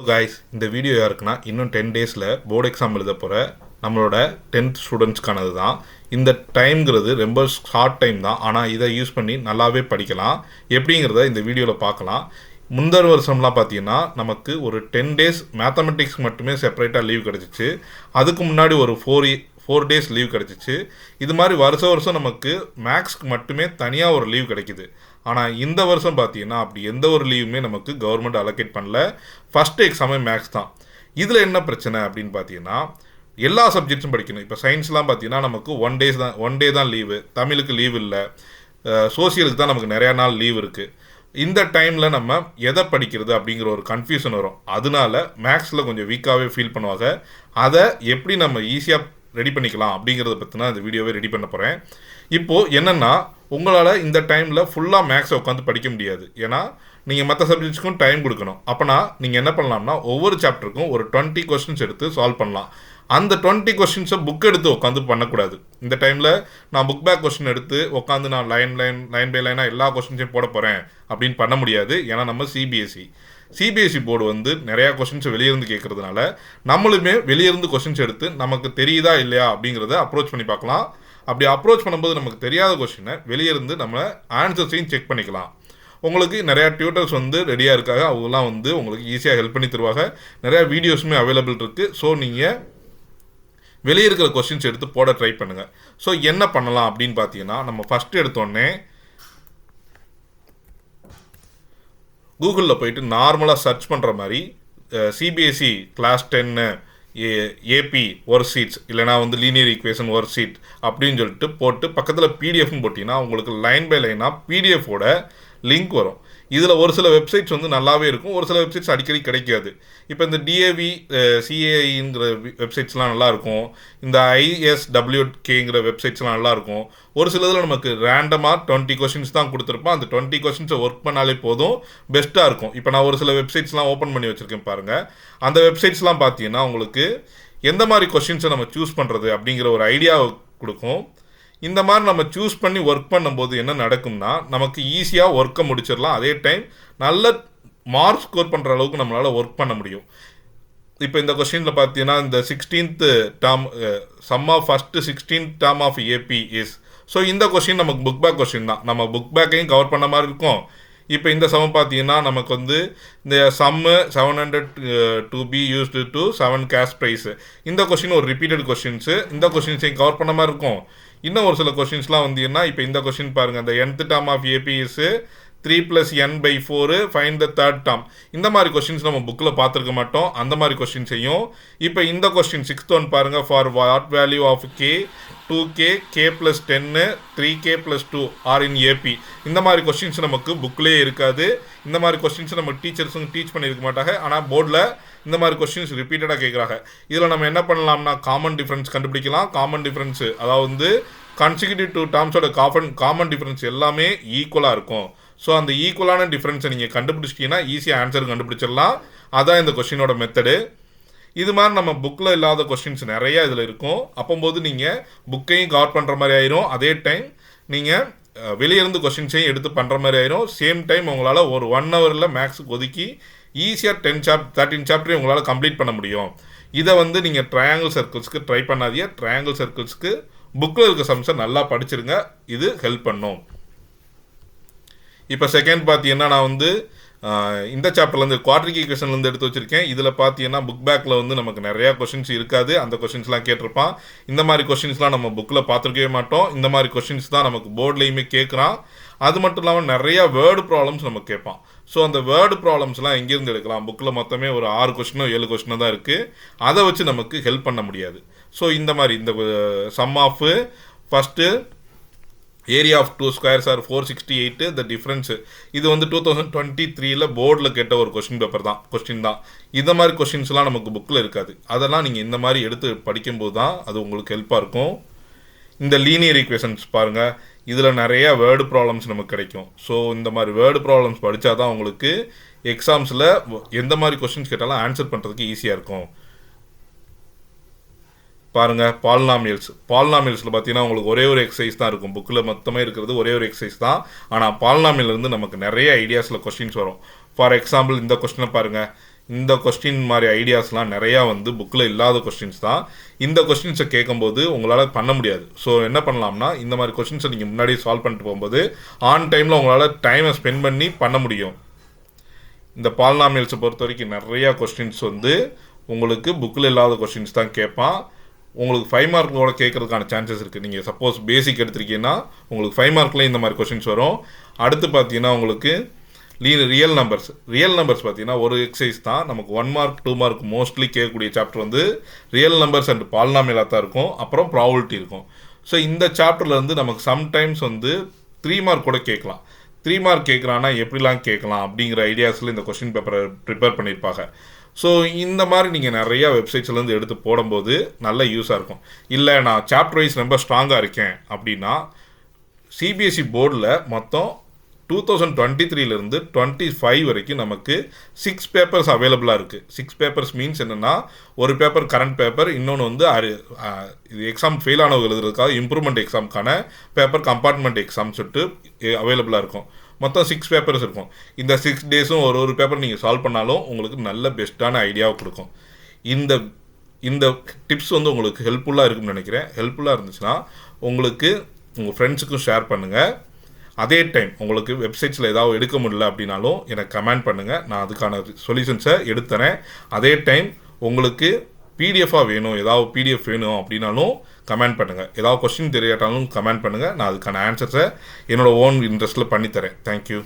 guys, இந்த video யாருக்குன்னா இன்னும் 10 டேஸில் போர்டு எக்ஸாம் எழுத போகிற நம்மளோட 10th ஸ்டூடெண்ட்ஸ்க்கானது தான். இந்த டைம்ங்கிறது ரொம்ப ஷார்ட் டைம் தான், ஆனால் இதை யூஸ் பண்ணி நல்லாவே படிக்கலாம். எப்படிங்கிறத இந்த வீடியோவில் பார்க்கலாம். முந்தர் வருஷம்லாம் பார்த்தீங்கன்னா நமக்கு ஒரு 10 டேஸ் மேத்தமெட்டிக்ஸ் மட்டுமே செப்பரேட்டாக லீவ் கிடச்சிச்சு. அதுக்கு முன்னாடி ஒரு 4 டேஸ் லீவ் கிடச்சிச்சு. இது மாதிரி வருஷம் நமக்கு மேக்ஸ்க்கு மட்டுமே தனியாக ஒரு லீவ் கிடைக்கிது. ஆனால் இந்த வருஷம் பார்த்தீங்கன்னா அப்படி எந்த ஒரு லீவுமே நமக்கு கவர்மெண்ட் அலோகேட் பண்ணல. ஃபஸ்ட்டு எக்ஸாமே மேக்ஸ் தான். இதில் என்ன பிரச்சனை அப்படின்னு பார்த்தீங்கன்னா எல்லா சப்ஜெக்ட்ஸும் படிக்கணும். இப்போ சயின்ஸ்லாம் பார்த்தீங்கன்னா நமக்கு ஒன் டே தான் லீவு. தமிழுக்கு லீவ் இல்லை, சோசியலுக்கு தான் நமக்கு நிறையா நாள் லீவ் இருக்குது. இந்த டைமில் நம்ம எதை படிக்கிறது அப்படிங்கிற ஒரு கன்ஃபியூஷன் வரும். அதனால மேக்ஸில் கொஞ்சம் வீக்காகவே ஃபீல் பண்ணுவாங்க. அதை எப்படி நம்ம ஈஸியாக ரெடி பண்ணிக்கலாம் அப்படிங்கிறத பற்றி தான் இந்த வீடியோவே ரெடி பண்ண போகிறேன். இப்போது என்னென்னா உங்களால் இந்த டைமில் ஃபுல்லாக மேக்ஸை உட்காந்து படிக்க முடியாது. ஏன்னா நீங்கள் மற்ற சப்ஜெக்ட்ஸ்க்கும் டைம் கொடுக்கணும். அப்போனா நீங்கள் என்ன பண்ணலாம்னா ஒவ்வொரு சாப்டருக்கும் ஒரு 20 கொஸ்டின்ஸ் எடுத்து சால்வ் பண்ணலாம். அந்த 20 கொஸ்டின்ஸை புக் எடுத்து உட்காந்து பண்ணக்கூடாது. இந்த டைமில் நான் புக் பேக் கொஸ்டின் எடுத்து உட்காந்து நான் லைன் பை லைனாக எல்லா கொஸ்டின்ஸையும் போட போகிறேன் அப்படின்னு பண்ண முடியாது. ஏன்னா நம்ம சிபிஎஸ்சி போர்டு வந்து நிறையா கொஸ்டின்ஸை வெளியிருந்து கேட்குறதுனால நம்மளுமே வெளியிருந்து கொஸ்டின்ஸ் எடுத்து நமக்கு தெரியுதா இல்லையா அப்படிங்கிறத அப்ரோச் பண்ணி பார்க்கலாம். அப்படி அப்ரோச் பண்ணும்போது நமக்கு தெரியாத கொஸ்டினை வெளியிருந்து நம்ம ஆன்சர்ஸையும் செக் பண்ணிக்கலாம். உங்களுக்கு நிறையா டியூட்டர்ஸ் வந்து ரெடியாக இருக்காங்க. அவங்களாம் வந்து உங்களுக்கு ஈஸியாக ஹெல்ப் பண்ணி தருவாங்க. நிறையா வீடியோஸுமே அவைலபிள் இருக்குது. ஸோ நீங்கள் வெளியே இருக்கிற கொஸ்டின்ஸ் எடுத்து போட ட்ரை பண்ணுங்கள். ஸோ என்ன பண்ணலாம் அப்படின்னு பார்த்தீங்கன்னா நம்ம ஃபஸ்ட்டு எடுத்தோடனே கூகுளில் போயிட்டு நார்மலாக சர்ச் பண்ணுற மாதிரி CBSE class 10 AP worksheets இல்லைனா வந்து லீனியர் ஈக்குவேஷன் ஒர்க் ஷீட் அப்படின்னு சொல்லிட்டு போட்டு பக்கத்தில் பிடிஎஃப்னு போட்டிங்கன்னா உங்களுக்கு லைன் பை லைனாக பிடிஎஃபோட லிங்க் வரும். இதில் ஒரு சில வெப்சைட்ஸ் வந்து நல்லாவே இருக்கும், ஒரு சில வெப்சைட்ஸ் அடிக்கடி கிடைக்காது. இப்போ இந்த டிஏவி சிஏஐங்கிற வெப்சைட்ஸ்லாம் நல்லாயிருக்கும், இந்த ISWKங்கிற வெப்சைட்ஸ்லாம் நல்லாயிருக்கும். ஒரு சில இதில் நமக்கு ரேண்டமாக 20 கொஸ்டின்ஸ் தான் கொடுத்துருப்போம். அந்த 20 கொஸ்டின்ஸை ஒர்க் பண்ணாலே போதும், பெஸ்ட்டாக இருக்கும். இப்போ நான் ஒரு சில வெப்சைட்ஸ்லாம் ஓப்பன் பண்ணி வச்சுருக்கேன் பாருங்கள். அந்த வெப்சைட்ஸ்லாம் பார்த்தீங்கன்னா உங்களுக்கு எந்த மாதிரி கொஸ்டின்ஸை நம்ம சூஸ் பண்ணுறது அப்படிங்கிற ஒரு ஐடியாவை கொடுக்கும். இந்த மாதிரி நம்ம சூஸ் பண்ணி ஒர்க் பண்ணும்போது என்ன நடக்கும்னா நமக்கு ஈஸியாக ஒர்க்கை முடிச்சிடலாம். அதே டைம் நல்ல மார்க் ஸ்கோர் பண்ணுற அளவுக்கு நம்மளால் ஒர்க் பண்ண முடியும். இப்போ இந்த கொஸ்டினில் பார்த்தீங்கன்னா இந்த 16th term sum of first 16th term of AP is. So இந்த கொஸ்டின் நமக்கு புக் பேக் கொஸ்டின் தான். நம்ம புக் பேக்கையும் கவர் பண்ண மாதிரி இருக்கும். இப்போ இந்த சம் பார்த்தீங்கன்னா நமக்கு வந்து இந்த சம்மு 700 to be used to 7 cash price. இந்த கொஸ்டின் ஒரு ரிப்பீட்டட் கொஸ்டின்ஸு. இந்த கொஸ்டின்ஸையும் கவர் பண்ண மாதிரி இருக்கும். இன்னும் ஒரு சில கொஸ்டின்ஸ்லாம் வந்தீங்கன்னா இப்போ இந்த கொஸ்டின் பாருங்கள், இந்த nth term of AP is 3 + n/4 find the third term. இந்த மாதிரி கொஸ்டின்ஸ் நம்ம புக்கில் பார்த்துருக்க மாட்டோம். அந்த மாதிரி கொஸ்டின்ஸையும் இப்போ இந்த கொஸ்டின் 6th one பாருங்கள், for what value of k 2k k + 10 3k + 2 are in AP. இந்த மாதிரி கொஸ்டின்ஸ் நமக்கு புக்கிலே இருக்காது. இந்த மாதிரி கொஸ்டின்ஸ் நம்ம டீச்சர்ஸும் டீச் பண்ணியிருக்க மாட்டாங்க. ஆனால் போர்டில் இந்த மாதிரி கொஸ்டின்ஸ் ரிப்பீட்டடாக கேட்குறாங்க. இதில் நம்ம என்ன பண்ணலாம்னா காமன் டிஃப்ரென்ஸ் கண்டுபிடிக்கலாம். காமன் டிஃப்ரென்ஸு அதாவது வந்து கான்சிக்யூட்டிவ் 2 டேர்ம்ஸோட காமன் டிஃப்ரென்ஸ் எல்லாமே ஈக்குவலாக இருக்கும். ஸோ அந்த ஈக்குவலான டிஃப்ரென்ஸை நீங்கள் கண்டுபிடிச்சிட்டிங்கன்னா ஈஸியாக ஆன்சர் கண்டுபிடிச்சிடலாம். அதான் இந்த கொஸ்டினோட மெத்தடு. இது மாதிரி நம்ம புக்கில் இல்லாத கொஸ்டின்ஸ் நிறையா இதில் இருக்கும். அப்போது நீங்கள் புக்கையும் கவர் பண்ணுற மாதிரி ஆயிரும். அதே டைம் நீங்கள் வெளியிருந்து கொஸ்டின்ஸையும் எடுத்து பண்ணுற மாதிரி ஆயிரும். சேம் டைம் உங்களால் ஒரு 1 ஹவரில் மேக்ஸுக்கு ஒதுக்கி ஈஸியாக 13 சாப்டரையும் உங்களால் கம்ப்ளீட் பண்ண முடியும். இதை வந்து நீங்கள் ட்ரையாங்கிள் சர்க்கிள்ஸ்க்கு ட்ரை பண்ணாதீங்க. ட்ரையாங்கிள் சர்க்கிள்ஸ்க்கு புக்கில் இருக்க சம்ஸை நல்லா படிச்சிருங்க. இது ஹெல்ப் பண்ணும். இப்போ செகண்ட் பார்த்தீங்கன்னா நான் வந்து இந்த சாப்டர்லேருந்து குவாட்ரிக் ஈக்குவேஷன்லேருந்து எடுத்து வச்சுருக்கேன். இதில் பார்த்தீங்கன்னா புக் பேக்கில் வந்து நமக்கு நிறையா கொஸ்டின்ஸ் இருக்காது. அந்த கொஸ்டின்ஸ்லாம் கேட்டிருப்பான். இந்த மாதிரி கொஸ்டின்ஸ்லாம் நம்ம புக்கில் பார்த்துருக்கவே மாட்டோம். இந்த மாதிரி கொஸ்டின்ஸ் தான் நமக்கு போர்ட்லேயுமே கேட்குறான். அது மட்டும் இல்லாமல் நிறையா வேர்டு ப்ராப்ளம்ஸ் நம்ம கேட்பான். ஸோ அந்த வேர்டு ப்ராப்ளம்ஸ்லாம் எங்கேருந்து எடுக்கலாம்? புக்கில் மொத்தமே ஒரு 6 கொஸ்டினோ 7 கொஸ்டினோ தான் இருக்குது. அதை வச்சு நமக்கு ஹெல்ப் பண்ண முடியாது. ஸோ இந்த மாதிரி இந்த sum of first area of 2 squares are 468 the difference. இது வந்து 2023 போர்டில் கேட்ட ஒரு கொஸ்டின் தான். இந்த மாதிரி கொஸ்டின்ஸ்லாம் நமக்கு புக்கில் இருக்காது. அதெல்லாம் நீங்கள் இந்த மாதிரி எடுத்து படிக்கும்போது தான் அது உங்களுக்கு ஹெல்ப்பாக இருக்கும். இந்த லீனியர் ஈக்குவேஷன்ஸ் பாருங்கள், இதில் நிறையா வேர்டு ப்ராப்ளம்ஸ் நமக்கு கிடைக்கும். ஸோ இந்த மாதிரி வேர்டு ப்ராப்ளம்ஸ் படித்தா தான் உங்களுக்கு எக்ஸாம்ஸில் எந்த மாதிரி கொஸ்டின்ஸ் கேட்டாலும் ஆன்சர் பண்ணுறதுக்கு ஈஸியாக இருக்கும். பாருங்கள், பாலினாமியல்ஸில் பார்த்தீங்கன்னா உங்களுக்கு ஒரே ஒரு எக்ஸசைஸ் தான் இருக்கும். புக்கில் மொத்தமே இருக்கிறது ஒரே ஒரு எக்ஸசைஸ் தான். ஆனால் பாலினாமியல்லேருந்து நமக்கு நிறைய ஐடியாஸில் கொஸ்டின்ஸ் வரும். ஃபார் எக்ஸாம்பிள் இந்த கொஸ்டினை பாருங்கள், இந்த கொஸ்டின் மாதிரி ஐடியாஸ்லாம் நிறையா வந்து புக்கில் இல்லாத கொஸ்டின்ஸ் தான். இந்த கொஸ்டின்ஸை கேட்கும்போது உங்களால் பண்ண முடியாது. ஸோ என்ன பண்ணலாம்னா, இந்த மாதிரி கொஸ்டின்ஸை நீங்கள் முன்னாடியே சால்வ் பண்ணிட்டு போகும்போது ஆன் டைமில் உங்களால் டைமை ஸ்பெண்ட் பண்ணி பண்ண முடியும். இந்த பாலினாமியல்ஸை பொறுத்த வரைக்கும் நிறையா கொஸ்டின்ஸ் வந்து உங்களுக்கு புக்கில் இல்லாத கொஸ்டின்ஸ் தான் கேட்பான். உங்களுக்கு 5 மார்க்கோட கேட்கறதுக்கான சான்சஸ் இருக்குது. நீங்கள் சப்போஸ் பேசிக் எடுத்திருக்கீங்கன்னா உங்களுக்கு 5 மார்க்கில் இந்த மாதிரி கொஸ்டின்ஸ் வரும். அடுத்து பார்த்தீங்கன்னா உங்களுக்கு ரியல் நம்பர்ஸ் பார்த்தீங்கன்னா ஒரு எக்ஸசைஸ் தான். நமக்கு 1 மார்க் 2 மார்க் மோஸ்ட்லி கேட்கக்கூடிய சாப்டர் வந்து ரியல் நம்பர்ஸ் அண்ட் பாலினாமியலாக தான் இருக்கும். அப்புறம் ப்ராபபிலிட்டி இருக்கும். ஸோ இந்த சாப்டர்லேருந்து நமக்கு சம்டைம்ஸ் வந்து 3 மார்க் கூட கேட்கலாம். 3 மார்க் கேட்குறான்னா எப்படிலாம் கேட்கலாம் அப்படிங்கிற ஐடியாஸில் இந்த கொஸ்டின் பேப்பரை ப்ரிப்பேர் பண்ணியிருப்பாங்க. ஸோ இந்த மாதிரி நீங்கள் நிறையா வெப்சைட்ஸ்லேருந்து எடுத்து போடும்போது நல்ல யூஸாக இருக்கும். இல்லை நான் சாப்டர் வைஸ் ரொம்ப ஸ்ட்ராங்காக இருக்கேன் அப்படின்னா சிபிஎஸ்சி போர்டில் மொத்தம் 2023லேருந்து 25 வரைக்கும் நமக்கு 6 பேப்பர்ஸ் அவைலபிளாக இருக்குது. 6 பேப்பர்ஸ் மீன்ஸ் என்னென்னா, ஒரு பேப்பர் கரண்ட் பேப்பர், இன்னொன்று வந்து இது எக்ஸாம் ஃபெயில் ஆனவங்க எழுதுறதுக்காக இம்ப்ரூவ்மெண்ட் எக்ஸாமுக்கான பேப்பர் கம்பார்ட்மெண்ட் எக்ஸாம் சொல்லிட்டு அவைலபிளாக இருக்கும். மொத்தம் 6 பேப்பர்ஸ் இருக்கும். இந்த 6 டேஸும் ஒரு பேப்பர் நீங்கள் சால்வ் பண்ணாலும் உங்களுக்கு நல்ல பெஸ்ட்டான ஐடியாவை கொடுக்கும். இந்த டிப்ஸ் வந்து உங்களுக்கு ஹெல்ப்ஃபுல்லாக இருக்குன்னு நினைக்கிறேன். ஹெல்ப்ஃபுல்லாக இருந்துச்சுன்னா உங்களுக்கு உங்கள் ஃப்ரெண்ட்ஸுக்கும் ஷேர் பண்ணுங்கள். அதே டைம் உங்களுக்கு வெப்சைட்ஸில் ஏதாவது எடுக்க முடியல அப்படின்னாலும் எனக்கு கமெண்ட் பண்ணுங்கள். நான் அதுக்கான சொல்யூஷன்ஸை எடுத்துறேன். அதே டைம் உங்களுக்கு பிடிஎஃபாக வேணும், ஏதாவது பிடிஎஃப் வேணும் அப்படின்னாலும் கமெண்ட் பண்ணுங்கள். ஏதாவது கொஸ்டின் தெரியாட்டாலும் கமெண்ட் பண்ணுங்கள். நான் அதுக்கான ஆன்சர்ஸை என்னோடய ஓன் இன்ட்ரெஸ்ட்டில் பண்ணித்தரேன். தேங்க்யூ.